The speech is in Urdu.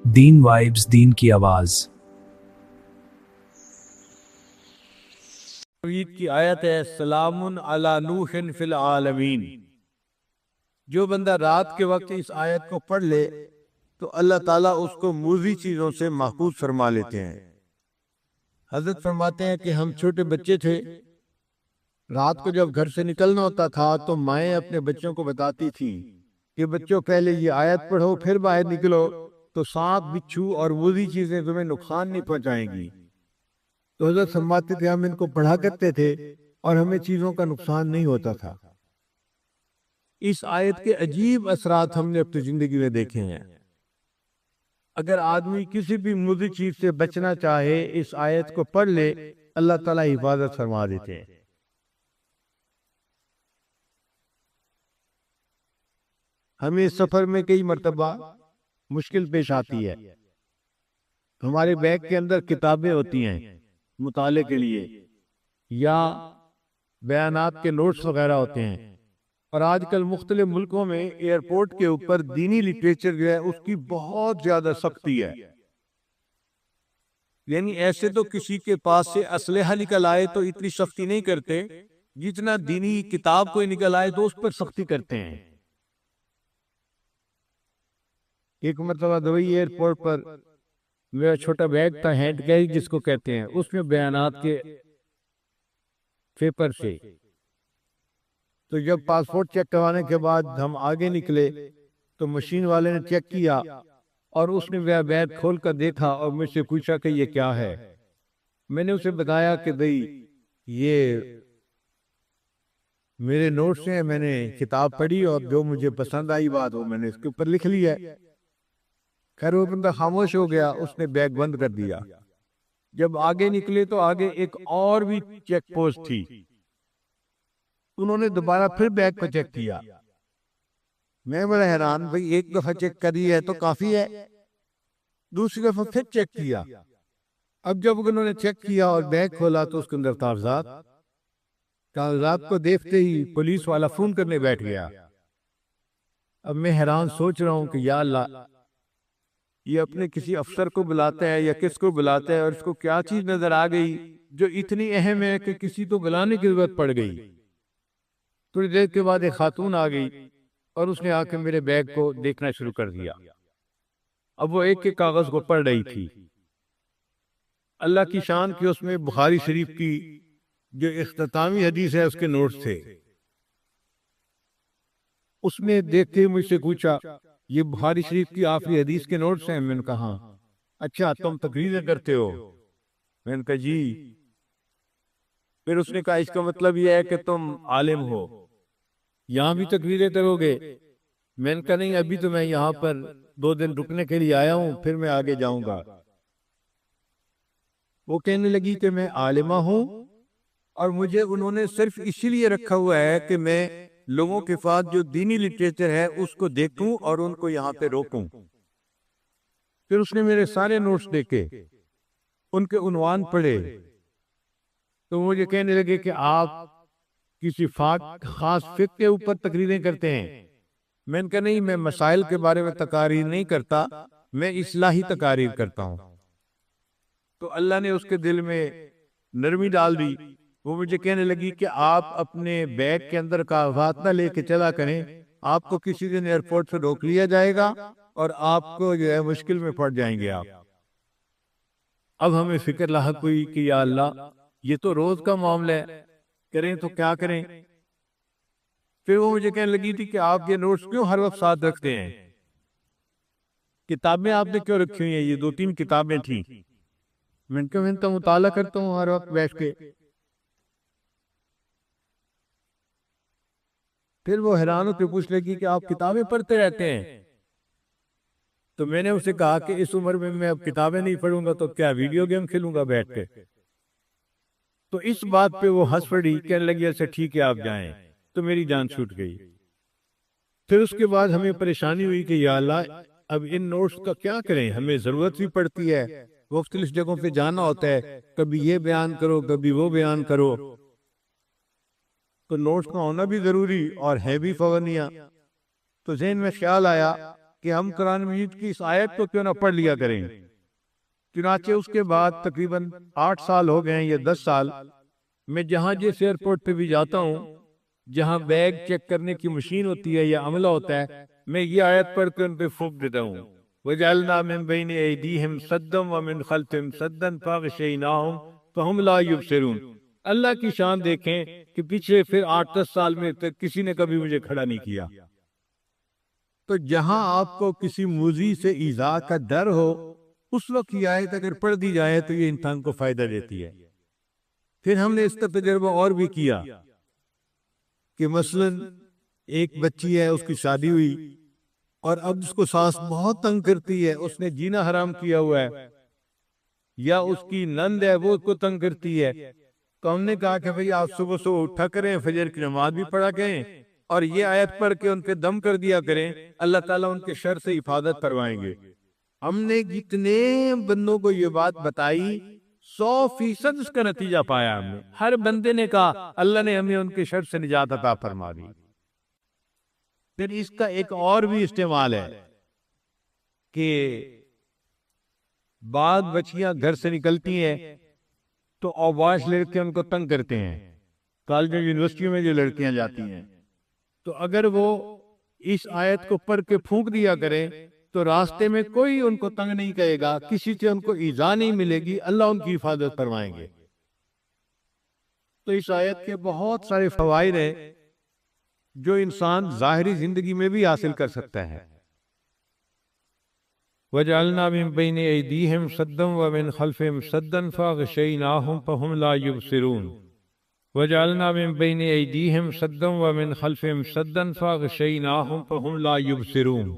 دین وائبز، دین کی آواز۔ توحید کی آیت ہے سلام علی نوح فی العالمین۔ جو بندہ رات کے وقت اس آیت کو پڑھ لے تو اللہ تعالیٰ اس کو موذی چیزوں سے محفوظ فرما لیتے ہیں۔ حضرت فرماتے ہیں کہ ہم چھوٹے بچے تھے، رات کو جب گھر سے نکلنا ہوتا تھا تو مائیں اپنے بچوں کو بتاتی تھیں کہ بچوں پہلے یہ آیت پڑھو پھر باہر نکلو تو سانپ، بچھو اور موذی چیزیں تمہیں نقصان نہیں پہنچائیں گی۔ تو حضرت فرماتے تھے ہم ان کو پڑھا کرتے تھے اور ہمیں چیزوں کا نقصان نہیں ہوتا تھا۔ اس آیت کے عجیب اثرات ہم نے اپنی زندگی میں دیکھے ہیں۔ اگر آدمی کسی بھی موذی چیز سے بچنا چاہے، اس آیت کو پڑھ لے، اللہ تعالیٰ حفاظت فرما دیتے ہیں۔ ہمیں سفر میں کئی مرتبہ مشکل پیش آتی ہے۔ ہمارے بیگ کے اندر کتابیں ہوتی ہیں مطالعے کے لیے، یا بیانات کے نوٹس وغیرہ ہوتے ہیں، اور آج کل مختلف ملکوں میں ایئرپورٹ کے اوپر دینی لٹریچر جو ہے اس کی بہت زیادہ سختی ہے۔ یعنی ایسے تو کسی کے پاس سے اسلحہ نکل آئے تو اتنی سختی نہیں کرتے، جتنا دینی کتاب کوئی نکل آئے تو اس پر سختی کرتے ہیں۔ ایک مرتبہ دبئی ایئرپورٹ پر میرا چھوٹا بیگ تھا، ہینڈ کیری جس کو کہتے ہیں، اس میں بیانات کے پیپر سے۔ تو جب پاسپورٹ چیک کروانے کے بعد ہم آگے نکلے تو مشین والے نے چیک کیا اور اس نے میرا بیگ کھول کر دیکھا اور مجھ سے پوچھا کہ یہ کیا ہے۔ میں نے اسے بتایا کہ بھئی یہ میرے نوٹس ہیں، میں نے کتاب پڑھی اور جو مجھے پسند آئی بات وہ میں نے اس کے اوپر لکھ لی ہے۔ خیر وہ بندہ خاموش ہو گیا، اس نے بیگ بند کر دیا۔ جب آگے نکلے تو آگے ایک اور بھی چیک پوسٹ تھی، انہوں نے دوبارہ پھر بیگ کو چیک کیا۔ میں بڑا حیران، بھئی ایک دفعہ چیک کری ہے تو کافی ہے، دوسری دفعہ پھر چیک کیا۔ اب جب انہوں نے چیک کیا اور بیگ کھولا تو اس کے اندر کاغذات کو دیکھتے ہی پولیس والا فون کرنے بیٹھ گیا۔ اب میں حیران سوچ رہا ہوں کہ یا اللہ، یہ اپنے کسی افسر کو بلاتا ہے یا کس کو بلاتا ہے اور اس کو کیا چیز نظر آ گئی جو اتنی اہم ہے کہ کسی تو بلانے کی ضرورت پڑ گئی۔ تھوڑی دیر کے بعد ایک خاتون آ گئی اور اس نے آ کے میرے بیگ کو دیکھنا شروع کر دیا۔ اب وہ ایک ایک کاغذ کو پڑھ رہی تھی۔ اللہ کی شان کی اس میں بخاری شریف کی جو اختتامی حدیث ہے اس کے نوٹس تھے۔ اس نے دیکھتے ہی مجھ سے پوچھا یہ بخاری شریف کی آخری حدیث کے نوٹس ہیں؟ میں نے کہا اچھا تم تقریریں کرتے ہو؟ میں نے کہا جی۔ پھر اس نے کہا اس کا مطلب یہ ہے کہ تم عالم ہو، یہاں بھی تقریریں کرو گے؟ میں نے کہا نہیں، ابھی تو میں یہاں پر 2 دن رکنے کے لیے آیا ہوں، پھر میں آگے جاؤں گا۔ وہ کہنے لگی کہ میں عالمہ ہوں اور مجھے انہوں نے صرف اسی لیے رکھا ہوا ہے کہ میں لوگوں کے پاس جو دینی لٹریچر ہے اس کو دیکھوں اور ان کو یہاں پہ روکوں۔ پھر اس نے میرے سارے نوٹس دیکھے، ان کے عنوان پڑھے، تو مجھے کہنے لگے کہ آپ کسی خاص فقہ کے اوپر تقریریں کرتے ہیں؟ میں نے کہا نہیں، میں مسائل کے بارے میں تقاریر نہیں کرتا، میں اصلاحی تقاریر کرتا ہوں۔ تو اللہ نے اس کے دل میں نرمی ڈال دی۔ وہ مجھے کہنے لگی کہ آپ اپنے بیگ کے اندر کاغذات نہ لے کے چلا کریں، آپ کو کسی دن ایئرپورٹ سے روک لیا جائے گا اور آپ کو جو ہے مشکل میں پڑ جائیں گے آپ۔ اب ہمیں فکر لاحق ہوئی کہ یا اللہ، یہ تو روز کا معاملہ ہے، کریں تو کیا کریں؟ پھر وہ مجھے کہنے لگی تھی کہ آپ یہ نوٹس کیوں ہر وقت ساتھ رکھتے ہیں؟ کتابیں آپ نے کیوں رکھی ہوئی ہیں؟ یہ 2-3 کتابیں تھیں۔ میں نے کہا میں تو مطالعہ کرتا ہوں ہر وقت بیٹھ کے۔ پھر وہ حیران ہو کے پوچھ لگی کہ آپ کتابیں پڑھتے رہتے ہیں؟ تو میں نے اسے کہا کہ اس عمر میں اب کتابیں نہیں پڑھوں گا تو کیا ویڈیو گیم کھیلوں گا بیٹھ کے؟ تو اس بات پہ وہ ہنس پڑی، کہنے لگی اچھا ٹھیک ہے آپ جائیں، تو میری جان چھوٹ گئی۔ پھر اس کے بعد ہمیں پریشانی ہوئی کہ یا اللہ، اب ان نوٹس کا کیا کریں؟ ہمیں ضرورت بھی پڑتی ہے، مختلف جگہوں پہ جانا ہوتا ہے، کبھی یہ بیان کرو کبھی وہ بیان کرو، تو نوٹس کا ہونا بھی ضروری اور ہے بھی فورنیہ۔ تو ذہن میں خیال آیا کہ ہم قرآن مجید کی اس آیت کو کیوں نہ پڑھ لیا کریں۔ چنانچہ اس کے بعد تقریباً 8 سال ہو گئے ہیں یا 10 سال، میں جہاں جس ایئرپورٹ پہ بھی جاتا ہوں، جہاں بیگ چیک کرنے کی مشین ہوتی ہے یا عملہ ہوتا ہے، میں یہ آیت پڑھ کے ان پہ پھونک دیتا ہوں، وَجَعَلْنَا مِن بَيْنِ أَيْدِيهِمْ سَدًّا وَمِنْ خَلْفِهِمْ سَدًّا فَأَغْشَيْنَاهُمْ فَهُمْ لَا يُبْصِرُونَ۔ اللہ کی شان دیکھیں کہ پیچھے پھر 8-10 سال میں تک کسی نے کبھی مجھے کھڑا نہیں کیا۔ تو جہاں آپ کو کسی موذی سے ایذا کا ڈر ہو، اس وقت یہ آیت اگر پڑھ دی جائے تو یہ انسان کو فائدہ دیتی ہے۔ پھر ہم نے اس کا تجربہ اور بھی کیا کہ مثلا ایک بچی ہے، اس کی شادی ہوئی اور اب اس کو سانس بہت تنگ کرتی ہے، اس نے جینا حرام کیا ہوا ہے، یا اس کی نند ہے وہ اس کو تنگ کرتی ہے، تو ہم نے کہا کہ بھئی آپ صبح صبح اٹھا کریں، فجر کی نماز بھی پڑھا کریں اور یہ آیت پڑھ کے ان پہ دم کر دیا کریں، اللہ تعالیٰ ان کے شر سے حفاظت کروائیں گے۔ ہم نے جتنے بندوں کو یہ بات بتائی، 100% اس کا نتیجہ پایا ہم نے۔ ہر بندے نے کہا اللہ نے ہمیں ان کے شر سے نجات عطا فرما دی۔ پھر اس کا ایک اور بھی استعمال ہے کہ بعض بچیاں گھر سے نکلتی ہیں تو اوباش لڑکے ان کو تنگ کرتے ہیں، کالج یونیورسٹی میں جو لڑکیاں جاتی ہیں، تو اگر وہ اس آیت کو پڑھ کے پھونک دیا کریں تو راستے میں کوئی ان کو تنگ نہیں کرے گا، کسی سے ان کو ایذا نہیں ملے گی، اللہ ان کی حفاظت فرمائیں گے۔ تو اس آیت کے بہت سارے فوائد ہیں جو انسان ظاہری زندگی میں بھی حاصل کر سکتا ہے۔ وَجَعَلْنَا مِن بَيْنِ أَيْدِيهِمْ سَدًّا وَمِنْ خَلْفِهِمْ سَدًّا فَأَغْشَيْنَاهُمْ فَهُمْ لَا يُبْصِرُونَ وَجَعَلْنَا مِن بَيْنِ أَيْدِيهِمْ سَدًّا وَمِنْ خَلْفِهِمْ سَدًّا فَأَغْشَيْنَاهُمْ فَهُمْ لَا يُبْصِرُونَ